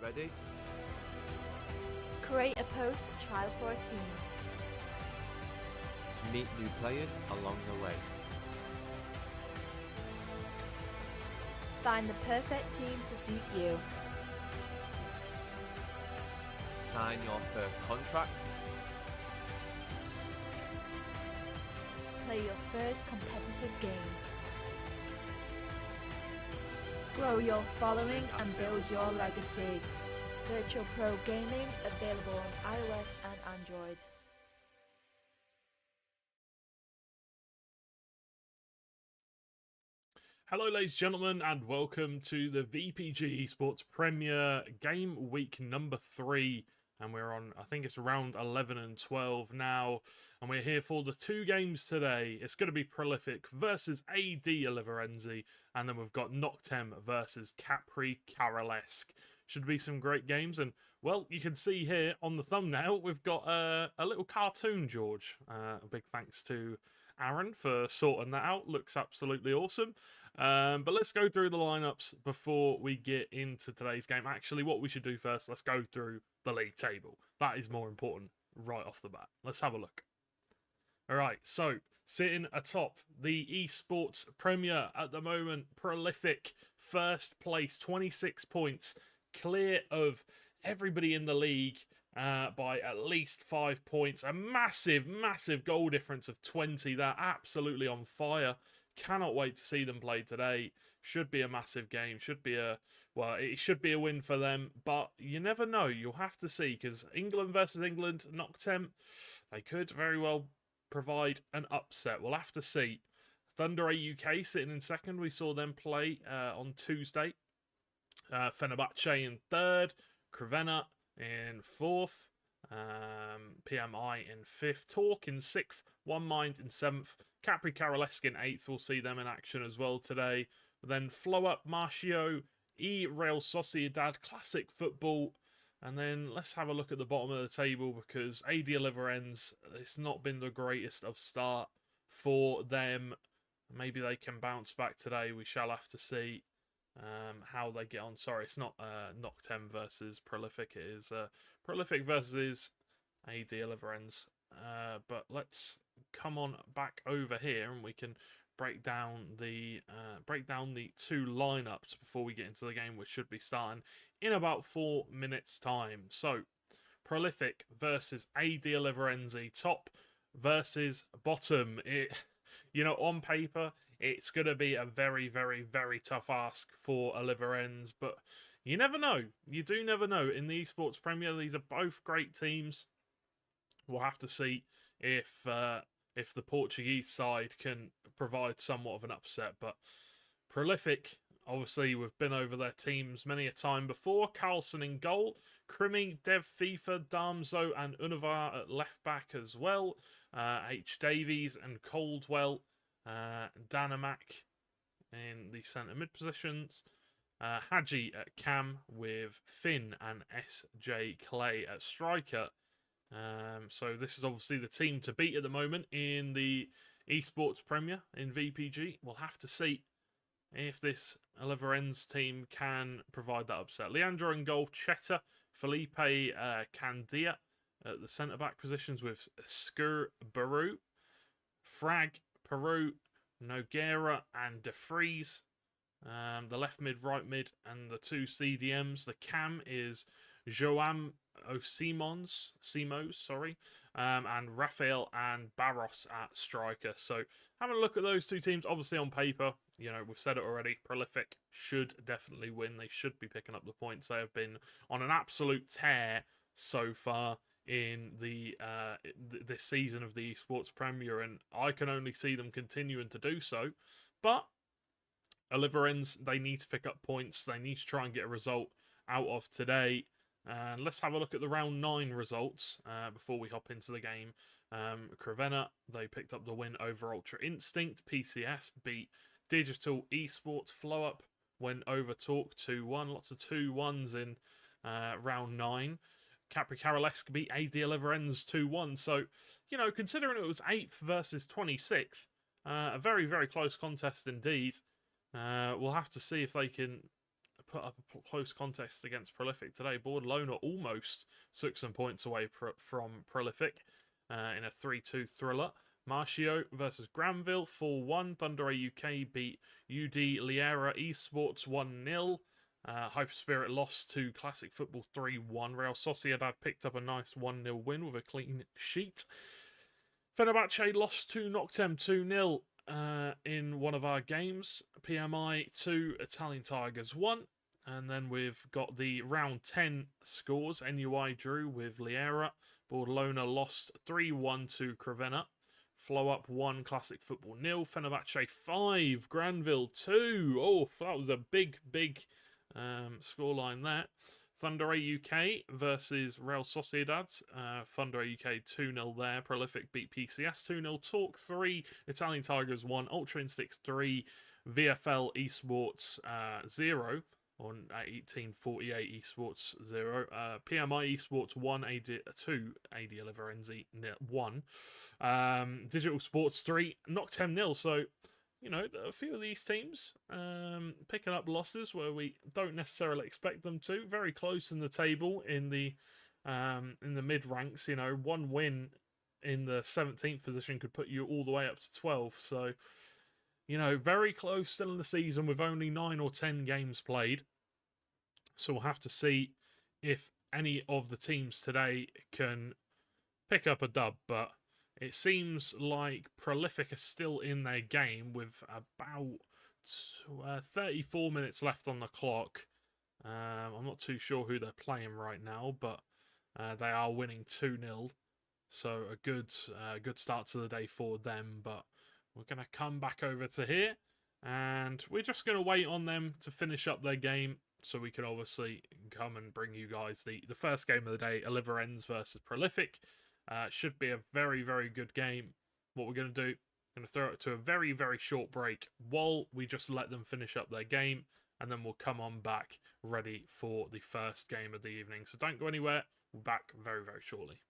Ready? Create a post trial for a team. Meet new players along the way. Find the perfect team to suit you. Sign your first contract. Play your first competitive game. Grow your following and build your legacy. Virtual Pro Gaming available on iOS and Android. Hello ladies and gentlemen, and welcome to the VPG Esports Premier Game Week number 3. And we're on, I think it's round 11 and 12 now. And we're here for the 2 games today. It's going to be Prolific versus AD Oliveirense. And then we've got Noctem versus Capri Carolesque. Should be some great games. And, well, you can see here on the thumbnail, we've got a little cartoon, George. A big thanks to Aaron for sorting that out. Looks absolutely awesome. But let's go through the lineups before we get into today's game. Actually, what we should do first, let's go through the league table. That is more important right off the bat. Let's have a look. All right, so sitting atop the Esports Premier at the moment, Prolific, first place, 26 points, clear of everybody in the league by at least 5 points. A massive, massive goal difference of 20. They're absolutely on fire. Cannot wait to see them play today. Should be a massive game. Should be it should be a win for them. But you never know. You'll have to see, because England versus England, Noctem, they could very well provide an upset. We'll have to see. Thunder UK sitting in second. We saw them play on Tuesday. Fenerbahce in third. Crvena in fourth. PMI in fifth. Talk in sixth. One Mind in seventh. Capri Carolesque in 8th, we'll see them in action as well today. Then Flow Up, Marcio, Real Sociedad, classic football. And then let's have a look at the bottom of the table, because AD Oliveirense, it's not been the greatest of start for them. Maybe they can bounce back today. We shall have to see how they get on. Sorry, it's not Noctem versus Prolific. It is Prolific versus AD Oliveirense. But let's come on back over here and we can break down the 2 lineups before we get into the game, which should be starting in about 4 minutes time. So Prolific versus AD Oliveirense, top versus bottom. On paper it's going to be a very, very, very tough ask for Oliveirense, but you never know. You do never know. In the Esports Premier, these are both great teams. We'll have to see if the Portuguese side can provide somewhat of an upset. But Prolific, obviously, we've been over their teams many a time before. Carlson in goal. Krimi, Dev FIFA, Darmzo and Univar at left back as well. H. Davies and Coldwell. Danamak in the centre mid positions. Hadji at cam with Finn and SJ Clay at striker. So this is obviously the team to beat at the moment in the Esports Premier in VPG. We'll have to see if this Oliveirense team can provide that upset. Leandro in goal, Cheta, Felipe Candia at the centre-back positions with Skur Baru, Frag, Peru, Noguera and De Vries. The left mid, right mid, and the 2 CDMs. The cam is Joam Simos, and Rafael and Barros at striker. So having a look at those 2 teams, obviously on paper, we've said it already, Prolific should definitely win. They should be picking up the points. They have been on an absolute tear so far in this season of the Esports Premier, and I can only see them continuing to do so. But Oliveirense, they need to pick up points. They need to try and get a result out of today. And let's have a look at the round 9 results before we hop into the game. Crvena, they picked up the win over Ultra Instinct. PCS beat Digital Esports. Flow Up went over Talk 2-1. Lots of 2-1s in round 9. Capri Carolesque beat AD Oliveirense 2-1. So, considering it was 8th versus 26th, a very, very close contest indeed. We'll have to see if they can put up a close contest against Prolific today. Barcelona almost took some points away from Prolific in a 3-2 thriller. Marcio versus Granville 4-1. Thunder UK beat UD Liera Esports 1-0. Hyper Spirit lost to Classic Football 3-1. Real Sociedad picked up a nice 1-0 win with a clean sheet. Fenerbahce lost to Noctem 2-0 in one of our games. PMI 2, Italian Tigers 1. And then we've got the round 10 scores. NUI drew with Liera. Barcelona lost 3-1 to Crevena. Flow Up 1, Classic Football 0. Fenerbahce 5, Granville 2. Oh, that was a big scoreline there. Thunder UK versus Real Sociedad. Thunder UK 2-0 there. Prolific beat PCS 2-0. Talk 3, Italian Tigers 1. Ultra Instincts 3, VFL Esports 0. On 1848 Esports 0. PMI Esports 1, 2, AD Oliveirense 1. Digital Sports 3, Noctem 0. So, you know, a few of these teams picking up losses where we don't necessarily expect them to. Very close in the table in the mid ranks. You know, one win in the 17th position could put you all the way up to 12. So, you know, very close still in the season with only 9 or 10 games played. So we'll have to see if any of the teams today can pick up a dub. But it seems like Prolific are still in their game with about 34 minutes left on the clock. I'm not too sure who they're playing right now, but they are winning 2-0. So a good start to the day for them. But we're going to come back over to here, and we're just going to wait on them to finish up their game so we can obviously come and bring you guys the first game of the day, Oliveirense versus Prolific. Should be a very, very good game. What we're going to do, going to throw it to a very, very short break while we just let them finish up their game, and then we'll come on back ready for the first game of the evening. So don't go anywhere. We're back very, very shortly.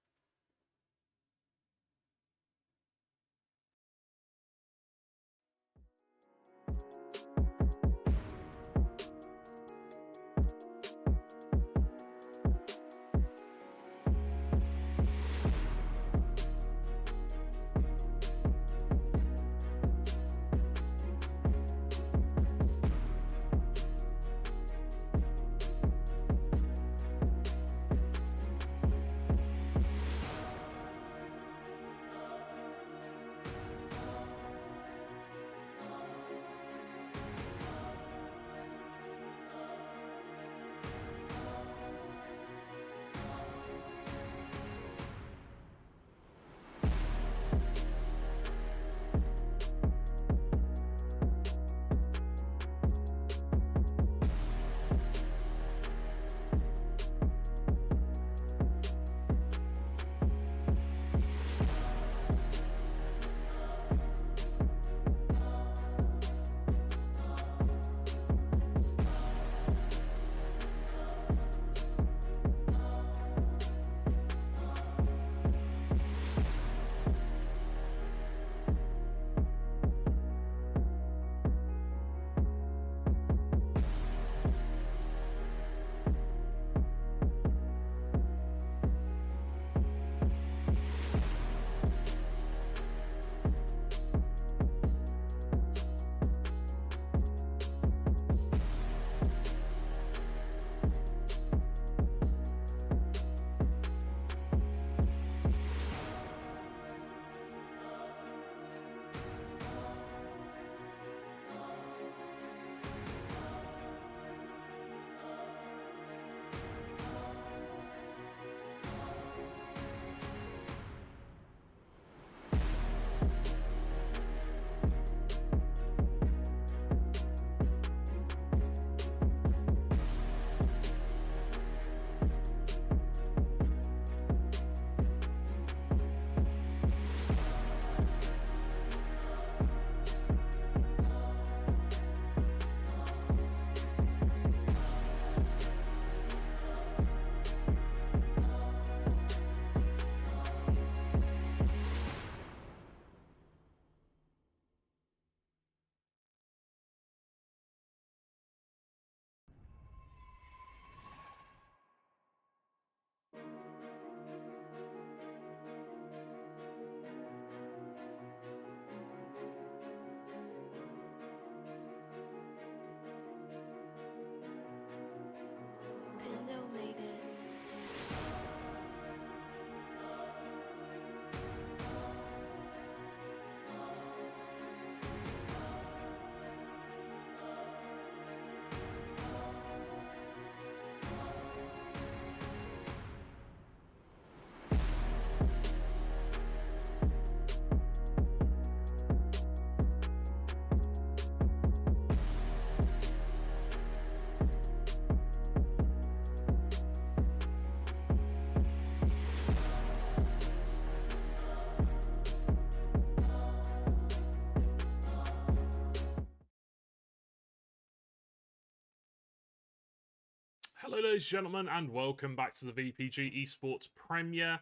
Hello ladies and gentlemen, and welcome back to the VPG Esports Premier.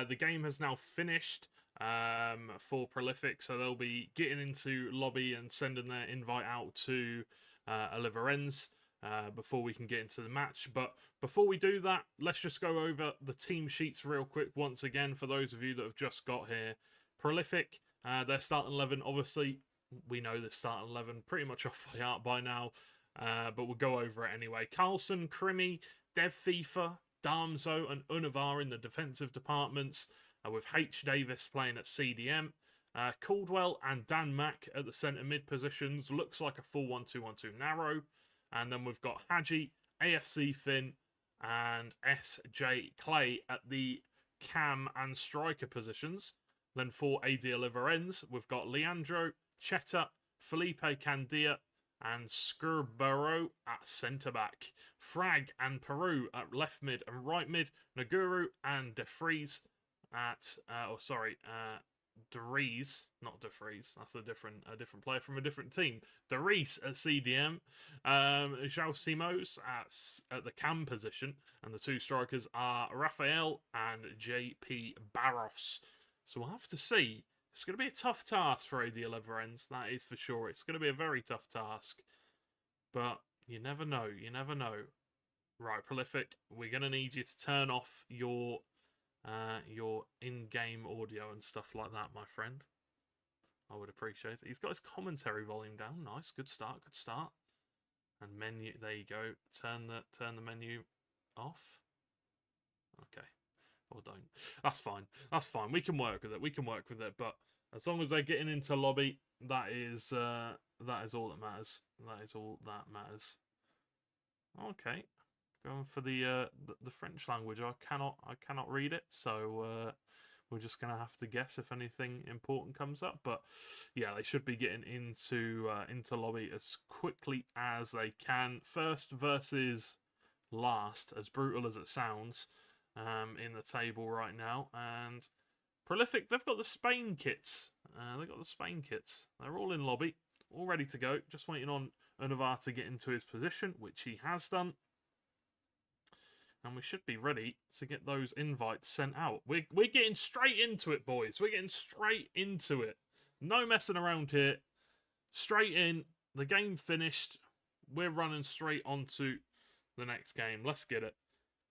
The game has now finished for Prolific, so they'll be getting into lobby and sending their invite out to Oliveirense before we can get into the match. But before we do that, let's just go over the team sheets real quick once again for those of you that have just got here. Prolific, their starting 11, obviously, we know the starting 11 pretty much off by heart by now. But we'll go over it anyway. Carlson, Crimmy, Dev FIFA, Darmzo, and Univar in the defensive departments, with H. Davis playing at CDM. Caldwell and Dan Mack at the centre mid positions. Looks like a full 1-2-1-2 narrow. And then we've got Hadji, AFC Finn, and SJ Clay at the cam and striker positions. Then for AD Oliveirense, we've got Leandro, Cheta, Felipe Candia, and Scurborough at centre-back. Frag and Peru at left mid and right mid. Naguru and DeFries at... Dries, not DeFries. That's a different player from a different team. Dries at CDM. João Simões at the cam position. And the two strikers are Rafael and JP Barros. So we'll have to see. It's going to be a tough task for AD Oliveirense, that is for sure. It's going to be a very tough task. But you never know, you never know. Right, Prolific, we're going to need you to turn off your in-game audio and stuff like that, my friend. I would appreciate it. He's got his commentary volume down. Nice, good start, good start. And menu, there you go. Turn the menu off. Okay. Or don't. That's fine. That's fine. We can work with it. We can work with it. But as long as they're getting into lobby, that is all that matters. That is all that matters. Okay. Going for the French language. I cannot read it, so we're just gonna have to guess if anything important comes up. But yeah, they should be getting into lobby as quickly as they can. First versus last, as brutal as it sounds. In the table right now, and Prolific, they've got the Spain kits. They're all in lobby, all ready to go. Just waiting on Univar to get into his position, which he has done. And we should be ready to get those invites sent out. We're getting straight into it, boys. We're getting straight into it. No messing around here. Straight in. The game finished. We're running straight onto the next game. Let's get it.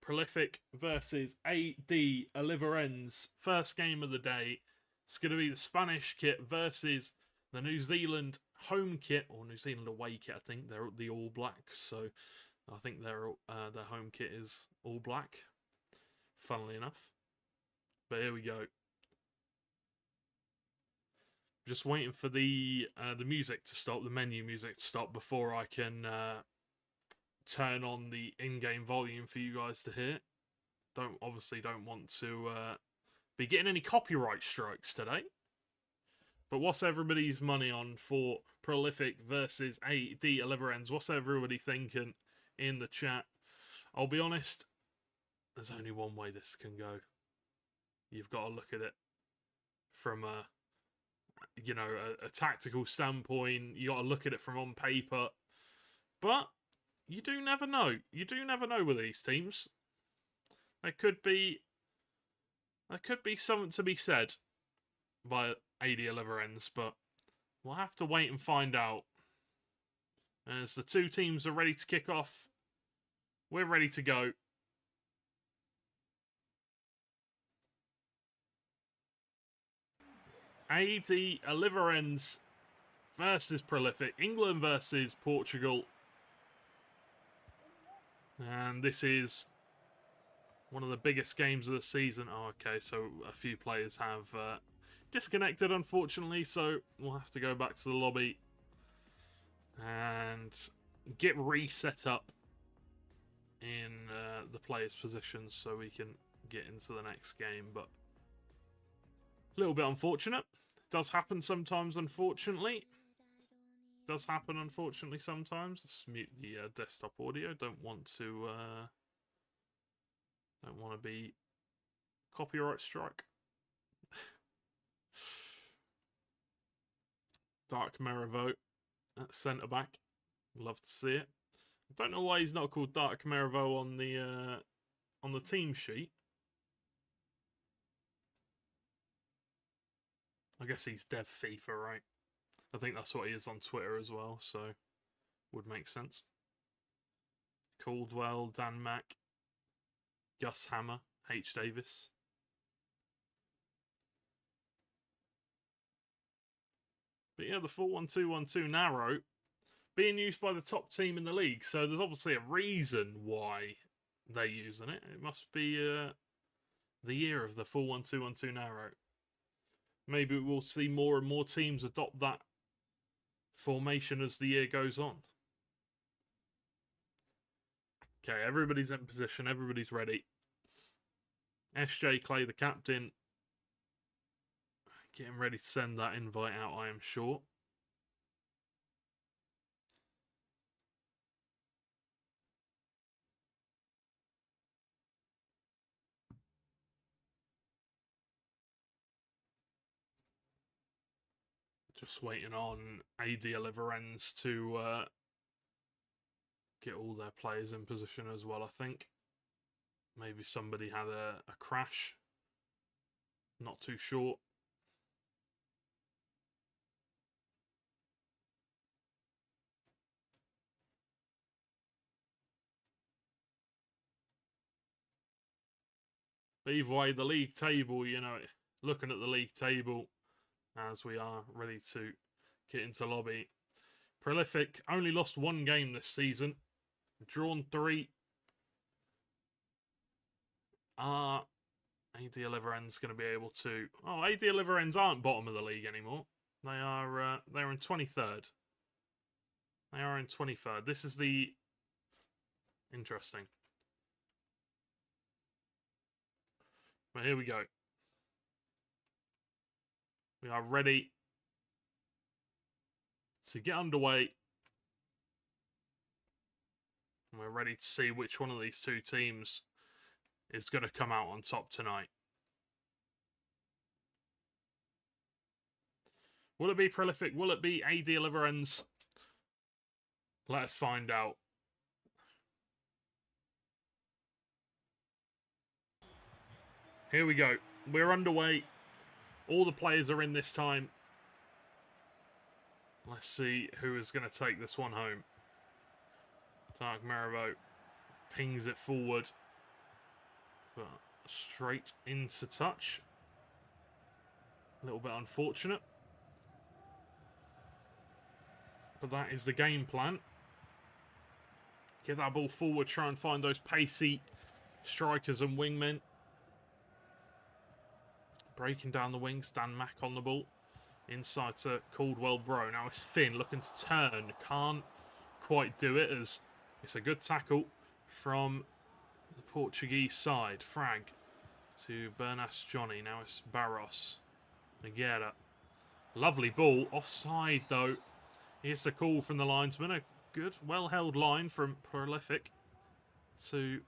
Prolific versus AD Oliveirense. First game of the day. It's going to be the Spanish kit versus the New Zealand home kit, or New Zealand away kit. I think they're the All Blacks, so I think their home kit is all black. Funnily enough, but here we go. Just waiting for the music to stop, the menu music to stop before I can turn on the in-game volume for you guys to hear. Obviously don't want to be getting any copyright strikes today. But what's everybody's money on for Prolific versus AD Oliveirense? What's everybody thinking in the chat? I'll be honest, there's only one way this can go. You've got to look at it from a tactical standpoint. You got to look at it from on paper. But you do never know. You do never know with these teams. There could be something to be said by AD Oliveirense, but we'll have to wait and find out. As the two teams are ready to kick off, we're ready to go. AD Oliveirense versus Prolific. England versus Portugal. And this is one of the biggest games of the season. Oh, okay, so a few players have disconnected, unfortunately, so we'll have to go back to the lobby and get reset up in the players' positions so we can get into the next game. But a little bit unfortunate. Does happen sometimes, unfortunately. Does happen, unfortunately, sometimes. Let's mute the desktop audio. Don't want to be copyright strike. Dark Merrivo at centre back. Love to see it. I don't know why he's not called Dark Merivo on the team sheet. I guess he's Dev FIFA, right? I think that's what he is on Twitter as well, so would make sense. Caldwell, Dan Mack, Gus Hammer, H. Davis. But yeah, the 4-1-2-1-2 narrow being used by the top team in the league. So there's obviously a reason why they're using it. It must be the year of the 4-1-2-1-2 narrow. Maybe we'll see more and more teams adopt that formation as the year goes on. Okay, everybody's in position. Everybody's ready. SJ Clay, the captain, getting ready to send that invite out, I am sure. Just waiting on AD Oliveirense to get all their players in position as well, I think. Maybe somebody had a crash. Not too sure. But either way, the league table, you know, looking at the league table as we are ready to get into lobby. Prolific only lost one game this season. Drawn 3. AD Oliveirense going to be able to... Oh, AD Oliveirense aren't bottom of the league anymore. They're in 23rd. They are in 23rd. This is the... Interesting. But here we go. We are ready to get underway. And we're ready to see which one of these two teams is going to come out on top tonight. Will it be Prolific? Will it be AD Oliveirense? Let us find out. Here we go. We're underway. All the players are in this time. Let's see who is going to take this one home. Dark Merivo pings it forward. But straight into touch. A little bit unfortunate. But that is the game plan. Get that ball forward, try and find those pacey strikers and wingmen. Breaking down the wings, Dan Mack on the ball. Inside to Caldwell Bro. Now it's Finn looking to turn. Can't quite do it as it's a good tackle from the Portuguese side. Frag to Bernas Johnny. Now it's Barros. Nogueira. Lovely ball. Offside though. Here's the call from the linesman. A good, well-held line from Prolific to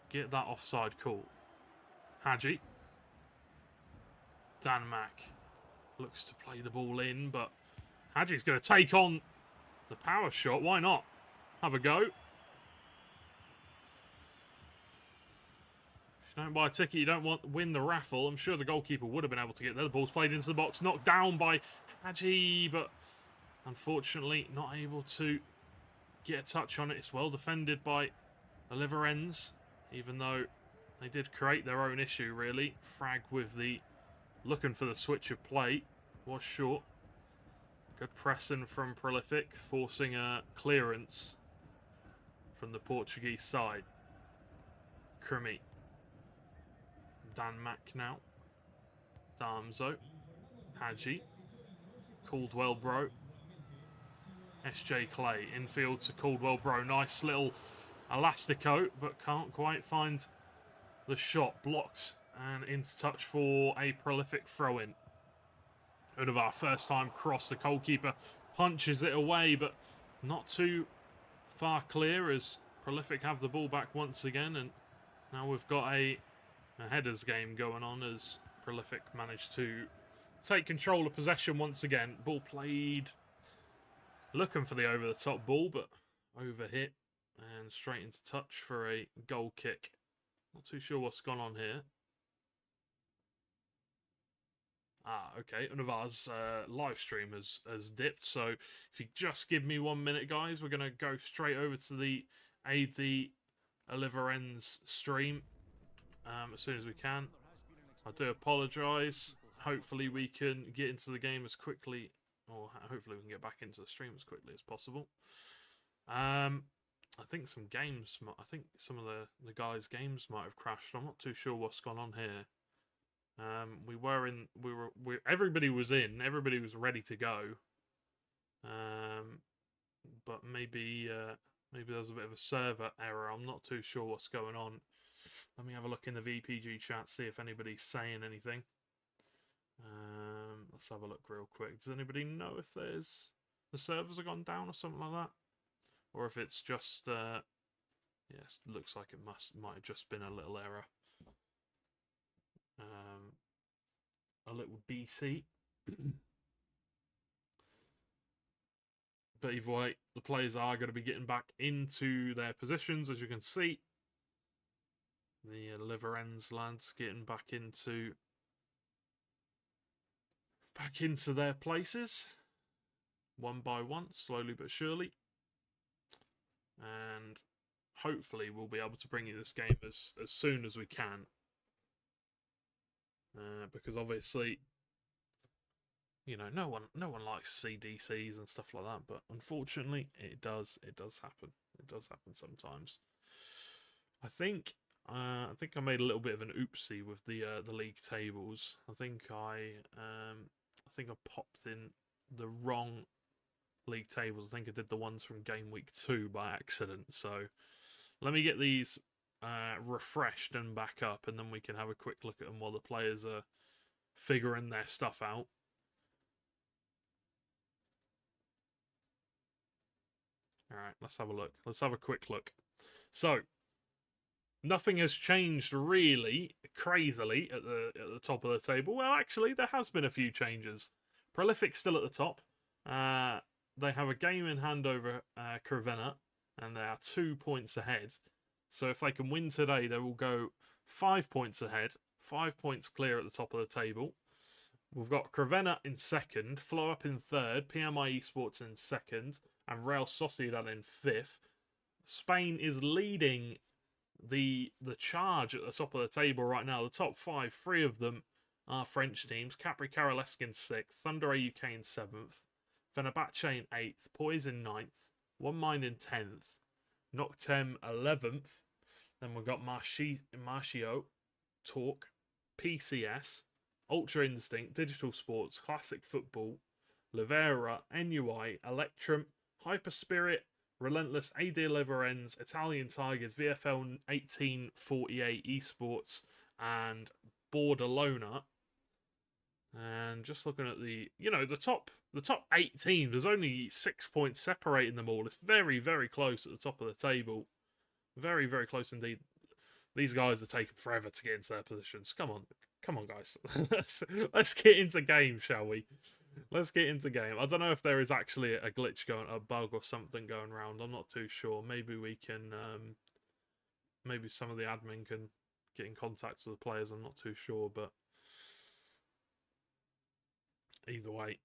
get that offside call. Hadji. Dan Mack looks to play the ball in, but Hadji's going to take on the power shot. Why not? Have a go. If you don't buy a ticket, you don't win the raffle. I'm sure the goalkeeper would have been able to get there. The ball's played into the box, knocked down by Hadji, but unfortunately not able to get a touch on it. It's well defended by Oliveirense, even though they did create their own issue, really. Frag with the... looking for the switch of play. Was short. Good pressing from Prolific, forcing a clearance from the Portuguese side. Krimi. Dan Mack now. Darmzo. Hadji. Caldwell Bro. SJ Clay. Infield to Caldwell Bro. Nice little elastico, but can't quite find the shot. Blocked and into touch for a Prolific throw-in. Out of our first time cross, the goalkeeper punches it away, but not too far clear as Prolific have the ball back once again. And now we've got a headers game going on as Prolific managed to take control of possession once again. Ball played, looking for the over-the-top ball, but overhit and straight into touch for a goal kick. Not too sure what's gone on here. Okay, Oliveirense live stream has dipped, so if you just give me 1 minute, guys, we're going to go straight over to the AD Oliveirense stream as soon as we can. I do apologise. Hopefully we can get into the game as quickly, or hopefully we can get back into the stream as quickly as possible. I think some games, I think some of the guys' games might have crashed. I'm not too sure what's gone on here. Everybody was in, everybody was ready to go. But maybe there's a bit of a server error. I'm not too sure what's going on. Let me have a look in the VPG chat, see if anybody's saying anything. Let's have a look real quick. Does anybody know if the servers have gone down or something like that? Or if it's just, yes, looks like it might have just been a little error. A little BC. But either way, the players are going to be getting back into their positions, as you can see. The Oliveirense lads getting back into their places, one by one, slowly but surely. And hopefully we'll be able to bring you this game as soon as we can. Because obviously, you know, no one likes CDCs and stuff like that, but unfortunately it does happen. It does happen sometimes. I think I made a little bit of an oopsie with the league tables. I think I popped in the wrong league tables. I think I did the ones from Gameweek 2 by accident. So let me get these refreshed and back up, and then we can have a quick look at them while the players are figuring their stuff out. All right, let's have a look. Let's have a quick look. So nothing has changed really crazily at the top of the table. Well, actually, there has been a few changes. Prolific still at the top. They have a game in hand over Crevena, and they are 2 points ahead. So if they can win today, they will go 5 points ahead, 5 points clear at the top of the table. We've got Crevena in second, Flow Up in third, PMI Esports in second, and Real Sociedad in fifth. Spain is leading the charge at the top of the table right now. The top five, three of them are French teams. Capri Karalesk in sixth, Thunder UK in seventh, Fenerbahce in eighth, Poise in ninth, One Mind in 10th, Noctem 11th. Then we've got Marcio, Talk, PCS, Ultra Instinct, Digital Sports, Classic Football, Livera, NUI, Electrum, Hyper Spirit, Relentless, AD Oliveirense, Italian Tigers, VFL 1848 Esports, and Bordelona. And just looking at the top 8 teams, there's only 6 points separating them all. It's very, very close at the top of the table. Very, very close indeed. These guys are taking forever to get into their positions. Come on, guys. Let's get into game, shall we? Let's get into game. I don't know if there is actually a glitch going, a bug or something going around. I'm not too sure. Maybe we can, maybe some of the admin can get in contact with the players. I'm not too sure, but either way,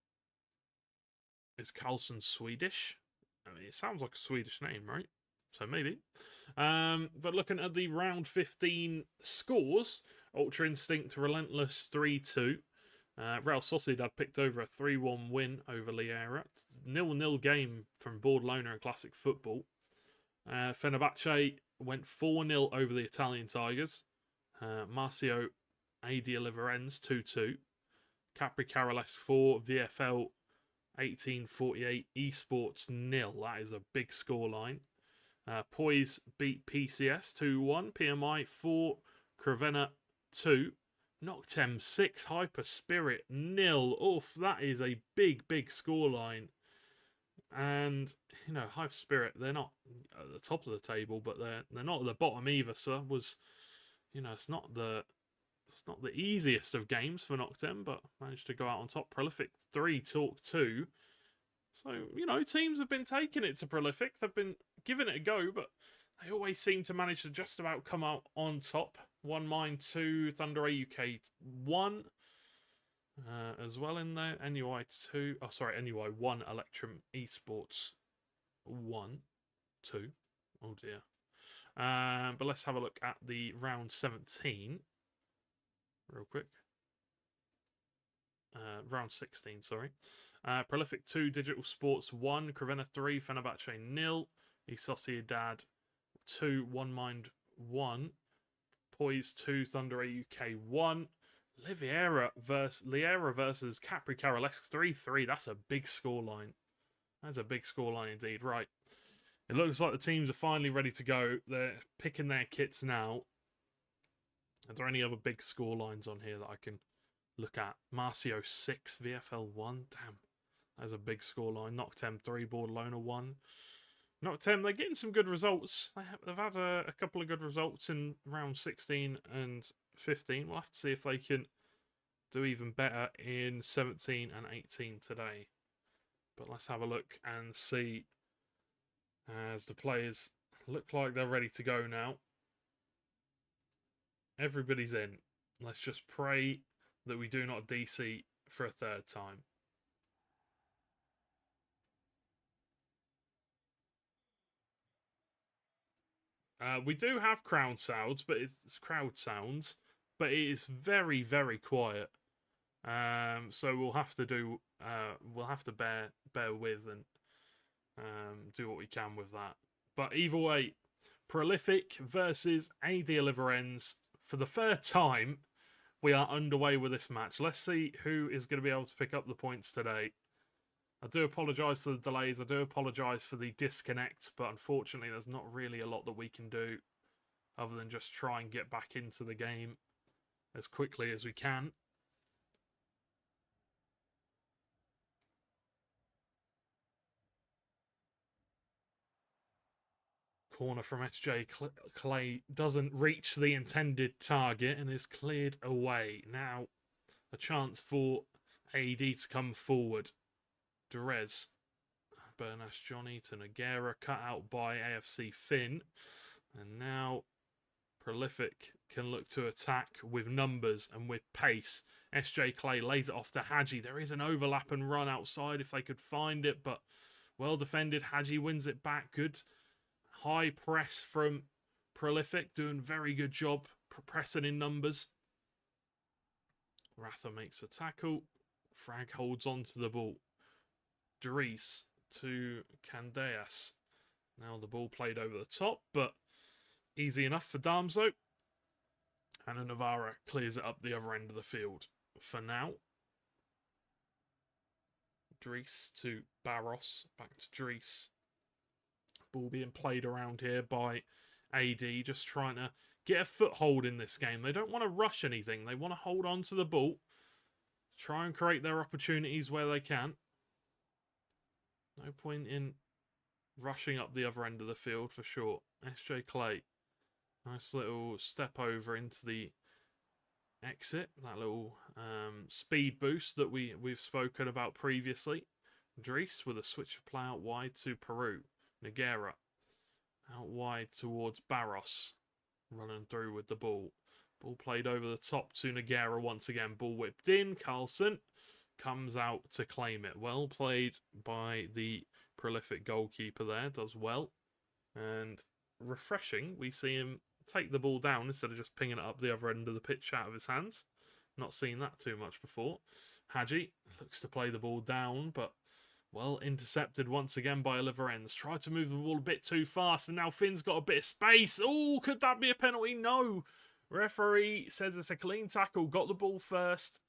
is Carlson Swedish? I mean, it sounds like a Swedish name, right? So maybe. But looking at the round 15 scores, Ultra Instinct Relentless 3-2. Real Sociedad picked over a 3-1 win over Liera. 0-0 game from Bordelona and Classic Football. Fenerbahce went 4-0 over the Italian Tigers. Marcio AD Oliveirense 2-2. Capri Karalesk 4, VFL 1848 Esports 0. That is a big scoreline. Poise beat PCS 2-1. PMI 4, Crevena 2. Noctem 6, Hyper Spirit 0. Oof, that is a big, big scoreline. And, you know, Hyper Spirit, they're not at the top of the table, but they're not at the bottom either. So it's not the easiest of games for Noctem, but managed to go out on top. Prolific 3, Talk 2. So, you know, teams have been taking it to Prolific. They've been giving it a go, but they always seem to manage to just about come out on top. 1 Mine 2, Thunder AUK 1. As well in there. NUI 2. Oh, sorry, NUI 1, Electrum Esports 1. 2. Oh, dear. But let's have a look at the round 17. Real quick. Round 16, sorry. Prolific 2, Digital Sports 1, Crevena 3, Fenerbahce 0, Sociedad 2, One Mind 1, Poise 2, Thunder AUK 1, Liera versus Capri Carolesque 3-3. That's a big scoreline. That's a big scoreline indeed. Right. It looks like the teams are finally ready to go. They're picking their kits now. Are there any other big scorelines on here that I can look at? Marcio 6, VFL 1. Damn. That's a big scoreline. Noctem 3, Bordelona 1. Noctem, they're getting some good results. They've had a couple of good results in round 16 and 15. We'll have to see if they can do even better in 17 and 18 today. But let's have a look and see as the players look like they're ready to go now. Everybody's in. Let's just pray that we do not DC for a third time. We do have crowd sounds, but it is very, very quiet. So we'll have to bear with and do what we can with that. But either way, Prolific versus AD Oliveirense for the third time. We are underway with this match. Let's see who is going to be able to pick up the points today. I do apologise for the delays. I do apologise for the disconnect, but unfortunately there's not really a lot that we can do other than just try and get back into the game as quickly as we can. Corner from SJ Clay doesn't reach the intended target and is cleared away. Now, a chance for AD to come forward. Derez, Bernash Johnny to Nogueira, cut out by AFC Finn. And now Prolific can look to attack with numbers and with pace. SJ Clay lays it off to Hadji. There is an overlap and run outside if they could find it, but well defended. Hadji wins it back. Good high press from Prolific, doing very good job pressing in numbers. Ratha makes a tackle. Frag holds on to the ball. Dries to Candeas. Now the ball played over the top, but easy enough for Damso. And Navarra clears it up the other end of the field for now. Dries to Barros. Back to Dries. Ball being played around here by AD, just trying to get a foothold in this game. They don't want to rush anything. They want to hold on to the ball. Try and create their opportunities where they can. No point in rushing up the other end of the field for sure. SJ Clay. Nice little step over into the exit. That little speed boost that we've spoken about previously. Dries with a switch of play out wide to Peru. Nogueira out wide towards Barros. Running through with the ball. Ball played over the top to Nogueira once again. Ball whipped in. Carlson comes out to claim it. Well played by the Prolific goalkeeper there. Does well. And refreshing, we see him take the ball down instead of just pinging it up the other end of the pitch out of his hands. Not seen that too much before. Hadji looks to play the ball down, but well intercepted once again by Oliveirense. Tried to move the ball a bit too fast, and now Finn's got a bit of space. Oh, could that be a penalty? No. Referee says it's a clean tackle. Got the ball first.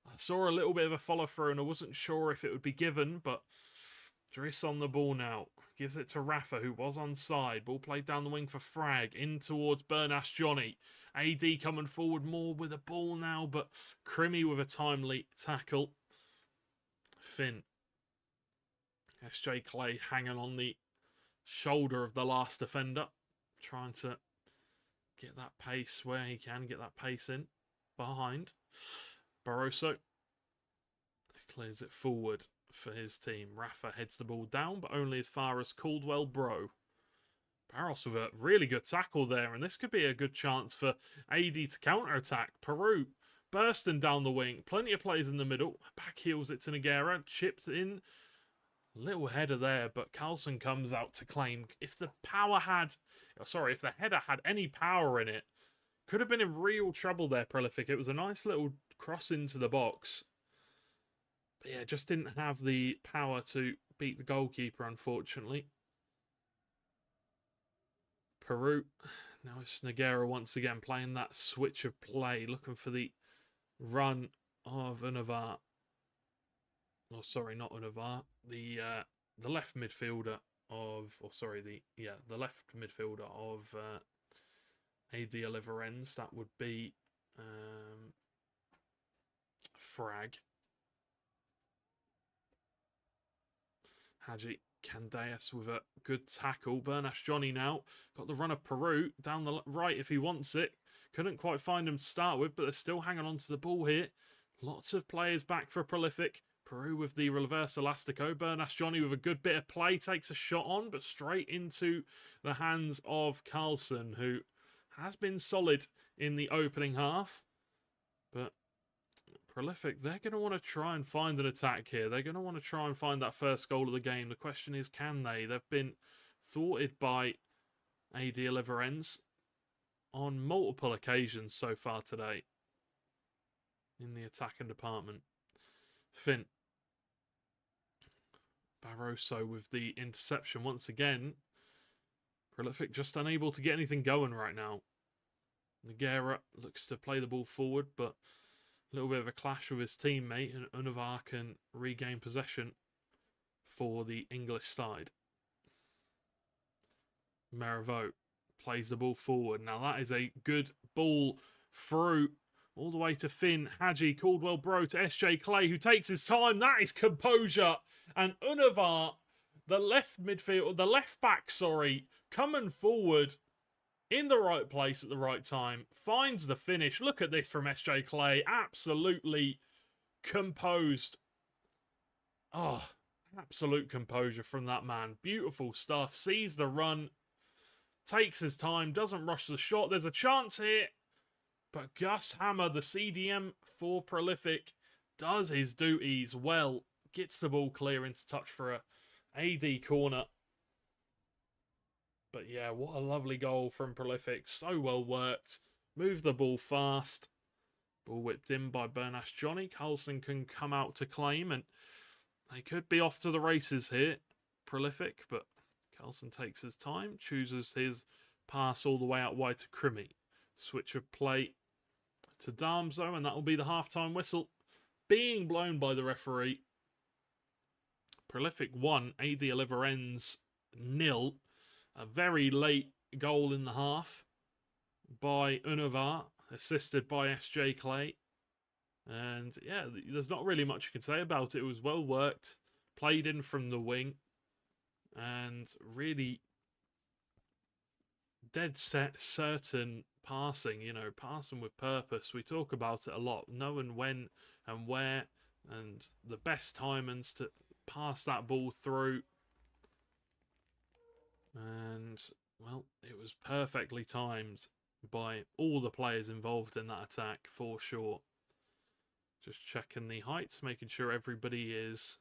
I saw a little bit of a follow through and I wasn't sure if it would be given, but Dries on the ball now. Gives it to Rafa, who was onside. Ball played down the wing for Frag. In towards Bernash Johnny. AD coming forward more with a ball now, but Crimmy with a timely tackle. Finn. SJ Clay hanging on the shoulder of the last defender. Trying to get that pace where he can. Get that pace in. Behind. Barroso clears it forward for his team. Rafa heads the ball down, but only as far as Caldwell Bro. Barros with a really good tackle there, and this could be a good chance for AD to counter-attack. Peru bursting down the wing. Plenty of players in the middle. Back heels it to Nogueira. Chipped in. Little header there, but Carlson comes out to claim. If the header had any power in it, could have been in real trouble there, Prolific. It was a nice little cross into the box. But yeah, just didn't have the power to beat the goalkeeper, unfortunately. Peru. Now it's Nogueira once again playing that switch of play, looking for the run of Unavar. Oh, sorry, not Unavar. The left midfielder of, the left midfielder of AD Oliveirense. That would be Frag. Haji Candeas with a good tackle. Bernash Johnny now got the run of Peru down the right if he wants it. Couldn't quite find him to start with, but they're still hanging on to the ball here. Lots of players back for Prolific. Peru with the reverse elastico. Bernash Johnny with a good bit of play. Takes a shot on, but straight into the hands of Carlson, who has been solid in the opening half. But Prolific, they're going to want to try and find an attack here. They're going to want to try and find that first goal of the game. The question is, can they? They've been thwarted by AD Oliveirense on multiple occasions so far today in the attacking department. Finn. Barroso with the interception once again. Prolific just unable to get anything going right now. Nogueira looks to play the ball forward, but a little bit of a clash with his teammate, and Unavar can regain possession for the English side. Marivaux plays the ball forward. Now that is a good ball through all the way to Finn. Haji, Caldwell Bro to SJ Clay, who takes his time. That is composure. And Unavar, the left back, coming forward in the right place at the right time, finds the finish. Look at this from SJ Clay. Absolutely composed. Oh, absolute composure from that man. Beautiful stuff. Sees the run, takes his time, doesn't rush the shot. There's a chance here, but Gus Hammer, the CDM for Prolific, does his duties well. Gets the ball clear into touch for a AD corner. But yeah, what a lovely goal from Prolific. So well worked. Moved the ball fast. Ball whipped in by Bernash Johnny. Carlson can come out to claim, and they could be off to the races here. Prolific, but Carlson takes his time. Chooses his pass all the way out wide to Crimmy. Switch of play to Darmzo, and that will be the half-time whistle being blown by the referee. Prolific 1, AD Oliveirense 0. A very late goal in the half by Unavar, assisted by SJ Clay. And yeah, there's not really much you can say about it. It was well worked, played in from the wing, and really dead set, certain passing, passing with purpose. We talk about it a lot, knowing when and where and the best timings to pass that ball through. And, well, it was perfectly timed by all the players involved in that attack, for sure. Just checking the heights, making sure everybody is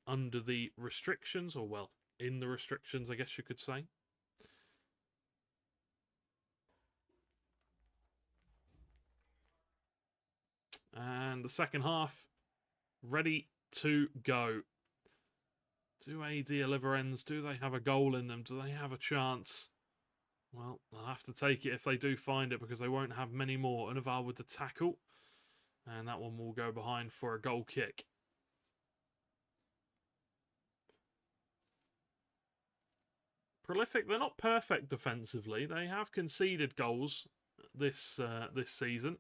under the restrictions, or, well, in the restrictions, I guess you could say. And the second half, ready to go. Do AD Oliveirense, do they have a goal in them? Do they have a chance? Well, they'll have to take it if they do find it, because they won't have many more. Unavar with the tackle. And that one will go behind for a goal kick. Prolific, they're not perfect defensively. They have conceded goals this season.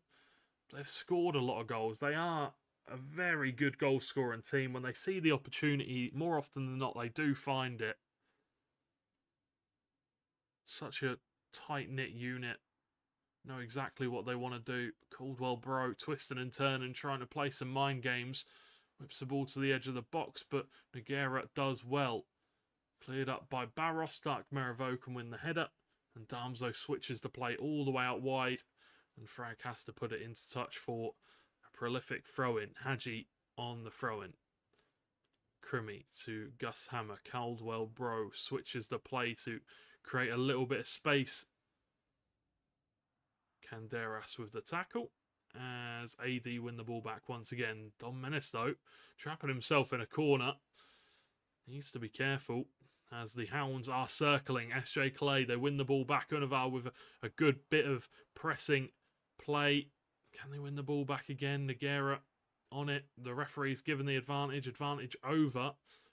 They've scored a lot of goals. They are a very good goal scoring team. When they see the opportunity, more often than not, they do find it. Such a tight-knit unit know exactly what they want to do. Caldwell Bro twisting and turning, trying to play some mind games. Whips the ball to the edge of the box, but Nogueira does well. Cleared up by Barros. Dark Mariveau can win the header. And Damso switches the play all the way out wide. And Frag has to put it into touch for a prolific throw-in. Hadji on the throw-in. Crimmy to Gus Hammer. Caldwell Bro switches the play to create a little bit of space. Canderas with the tackle. As AD win the ball back once again. Don Menace, though, trapping himself in a corner. Needs to be careful as the Hounds are circling. SJ Clay, they win the ball back. Univar with a good bit of pressing play. Can they win the ball back again? Nogueira on it. The referee's given the advantage. Advantage over.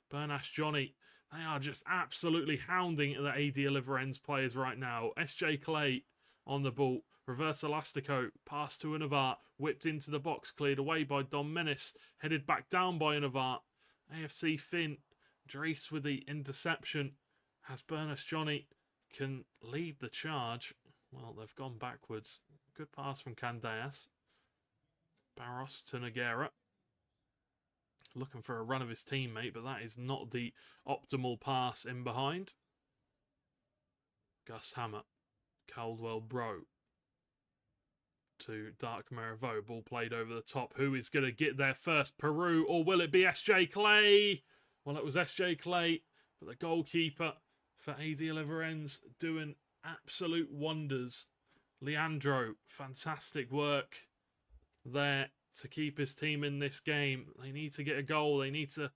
Bernash Johnny. They are just absolutely hounding the AD Oliveirense players right now. SJ Clay on the ball. Reverse Elastico. Pass to Univar. Whipped into the box. Cleared away by Don Menace. Headed back down by Univar. AFC Finn. Dries with the interception. As Bernash Johnny can lead the charge. Well, they've gone backwards. Good pass from Candeas. Barros to Nogueira. Looking for a run of his teammate, but that is not the optimal pass in behind. Gus Hammer. Caldwell Bro. To Dark Mariveau. Ball played over the top. Who is going to get there first? Peru, or will it be SJ Clay? Well, it was SJ Clay, but the goalkeeper for AD Oliveirense doing absolute wonders. Leandro, fantastic work there to keep his team in this game. They need to get a goal. They need to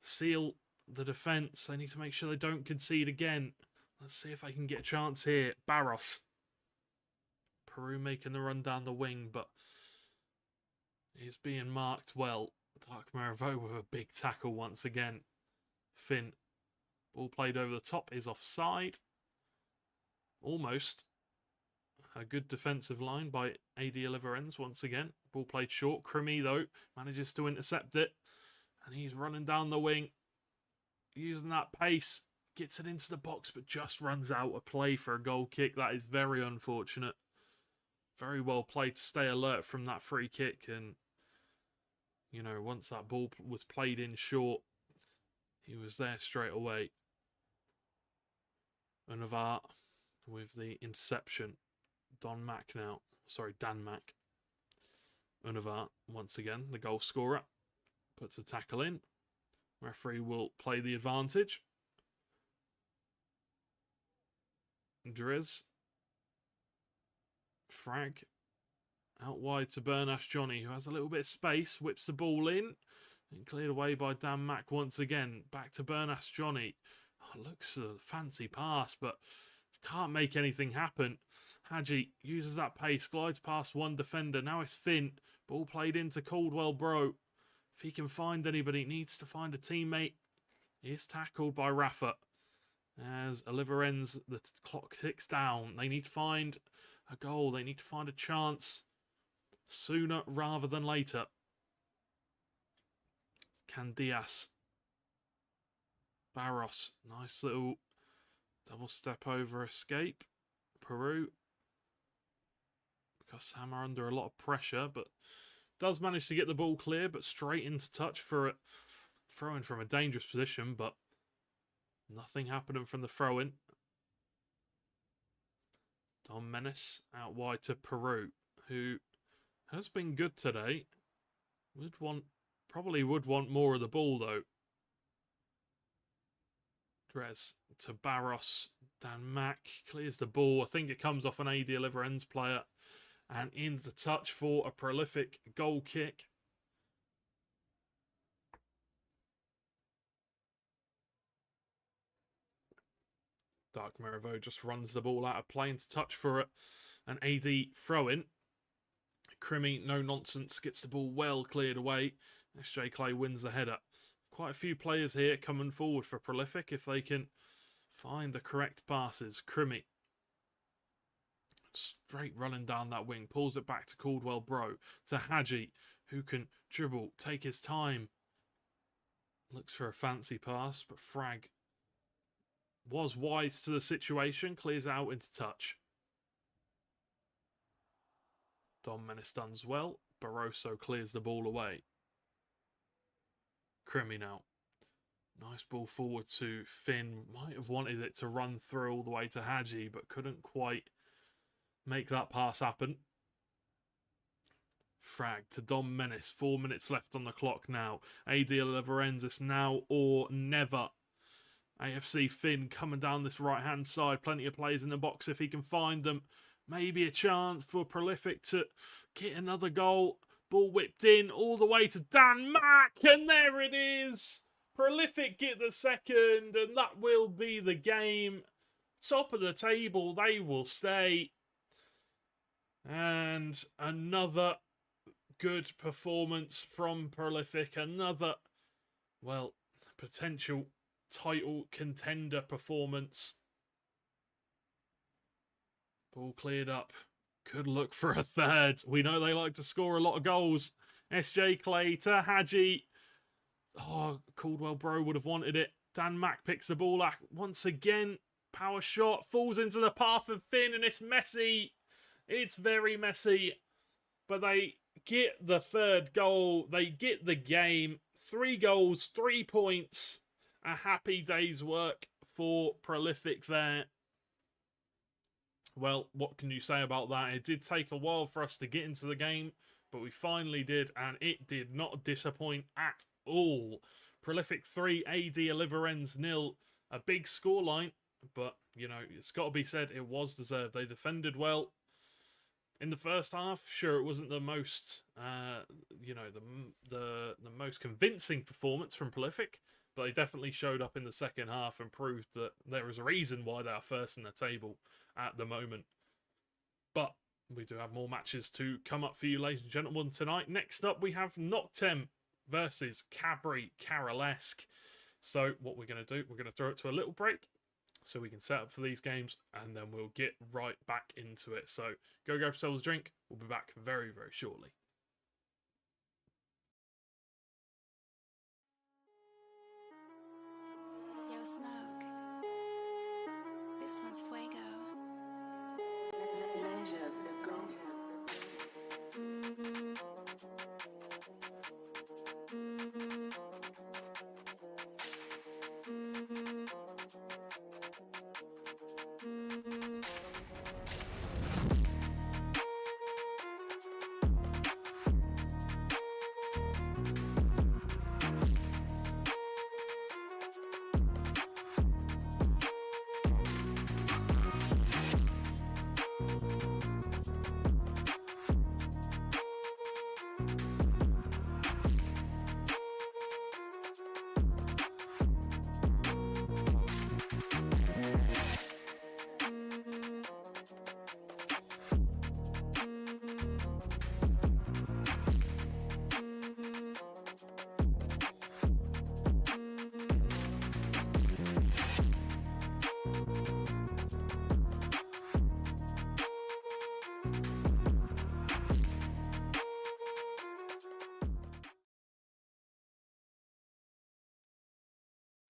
seal the defence. They need to make sure they don't concede again. Let's see if they can get a chance here. Barros. Peru making the run down the wing, but he's being marked well. Dark Mariveau with a big tackle once again. Finn. Ball played over the top is offside. Almost. A good defensive line by AD Oliveirense once again. Ball played short. Crimmy, though, manages to intercept it. And he's running down the wing. Using that pace. Gets it into the box, but just runs out a play for a goal kick. That is very unfortunate. Very well played to stay alert from that free kick. And, you know, once that ball was played in short, he was there straight away. Univar with the interception. Dan Mack. Univar, once again, the goal scorer. Puts a tackle in. Referee will play the advantage. Driz. Frag. Out wide to Bernash Johnny, who has a little bit of space. Whips the ball in. And cleared away by Dan Mack once again. Back to Bernash Johnny. Oh, looks a fancy pass, but can't make anything happen. Hadji uses that pace, glides past one defender. Now it's Finn. Ball played into Caldwell Bro. If he can find anybody, needs to find a teammate. He is tackled by Rafa. As Oliveirense, the clock ticks down. They need to find a goal. They need to find a chance sooner rather than later. Candeas. Barros. Nice little double step over escape. Peru. Because Hammer under a lot of pressure, but does manage to get the ball clear, but straight into touch for it. Throwing from a dangerous position, but nothing happening from the throw-in. Don Menace out wide to Peru, who has been good today. Probably would want more of the ball, though. Drez to Barros. Dan Mack clears the ball. I think it comes off an AD Oliveirense player. And into touch for a prolific goal kick. Dark Mariveau just runs the ball out of play into touch for an AD throw-in. Crimmy, no nonsense, gets the ball well cleared away. SJ Clay wins the header. Quite a few players here coming forward for prolific if they can find the correct passes. Crimmy. Straight running down that wing. Pulls it back to Caldwell Bro. To Hadji, who can dribble, take his time. Looks for a fancy pass, but Frag was wise to the situation. Clears out into touch. Dom Menace does well. Barroso clears the ball away. Crimi now. Nice ball forward to Finn. Might have wanted it to run through all the way to Hadji, but couldn't quite make that pass happen. Frag to Dom Menace. 4 minutes left on the clock now. AD Oliveirense now or never. AFC Finn coming down this right-hand side. Plenty of players in the box if he can find them. Maybe a chance for Prolific to get another goal. Ball whipped in all the way to Dan Mack. And there it is. Prolific get the second. And that will be the game. Top of the table. They will stay. And another good performance from Prolific. Another, well, potential title contender performance. Ball cleared up. Could look for a third. We know they like to score a lot of goals. SJ Clay to Hadji. Oh, Caldwell Bro would have wanted it. Dan Mack picks the ball up once again. Power shot falls into the path of Finn, and it's messy. It's very messy. But they get the third goal. They get the game. 3 goals, 3 points. A happy day's work for Prolific there. Well, what can you say about that? It did take a while for us to get into the game, but we finally did, and it did not disappoint at all. Prolific 3, AD Oliveirense 0. A big scoreline, but, you know, it's got to be said, it was deserved. They defended well. In the first half, sure, it wasn't the most, the most convincing performance from Prolific, but they definitely showed up in the second half and proved that there is a reason why they are first in the table at the moment. But we do have more matches to come up for you, ladies and gentlemen, tonight. Next up, we have Noctem versus Cabri Carolesque. So what we're going to do, we're going to throw it to a little break so we can set up for these games, and then we'll get right back into it. So go grab yourselves a drink. We'll be back very, very shortly. Yo, Smoke. This one's Fuego.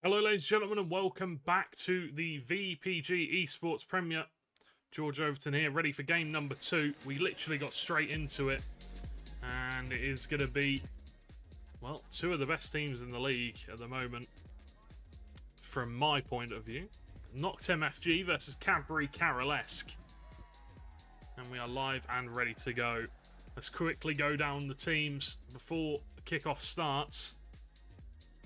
Hello, ladies and gentlemen, and welcome back to the VPG Esports Premier. George Overton here, ready for game number 2. We literally got straight into it, and it is going to be, well, 2 of the best teams in the league at the moment, from my point of view. Noctem FG versus Cadbury Carolesque. And we are live and ready to go. Let's quickly go down the teams before the kickoff starts.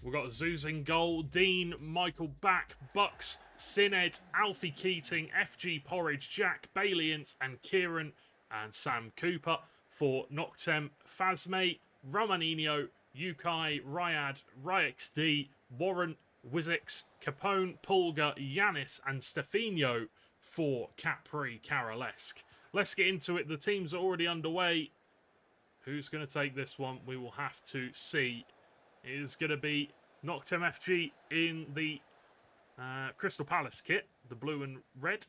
We've got Zeus in goal, Dean, Michael Back, Bucks, Sined, Alfie Keating, FG Porridge, Jack, Baliant, and Kieran, and Sam Cooper. For Noctem, Phasme, Romaninho, Yukai, Ryad, RyXD, Warren, Wizix, Capone, Pulga, Yanis, and Stefano for Capri Carolesque. Let's get into it. The teams are already underway. Who's going to take this one? We will have to see. It is going to be Noctem FG in the Crystal Palace kit, the blue and red.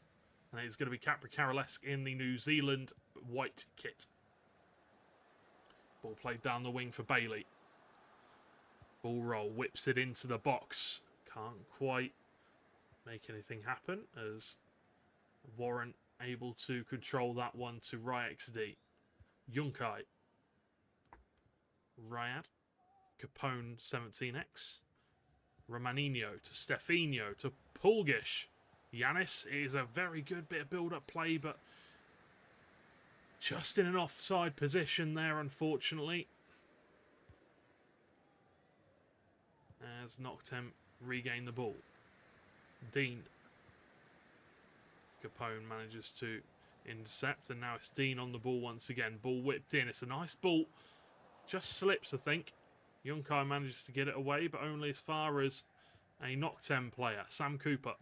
And it's going to be Capri Carolesque in the New Zealand white kit. Ball played down the wing for Bailey. Ball roll, whips it into the box. Can't quite make anything happen as Warren able to control that one to RyXD. Yunkai. Rayad. Capone 17x. Romaninho to Stefanio to Pulgish. Yanis is a very good bit of build-up play, but just in an offside position there, unfortunately. As Noctem regain the ball. Dean. Capone manages to intercept, and now it's Dean on the ball once again. Ball whipped in. It's a nice ball. Just slips, I think. Yunkai manages to get it away, but only as far as a Noctem player. Sam Cooper.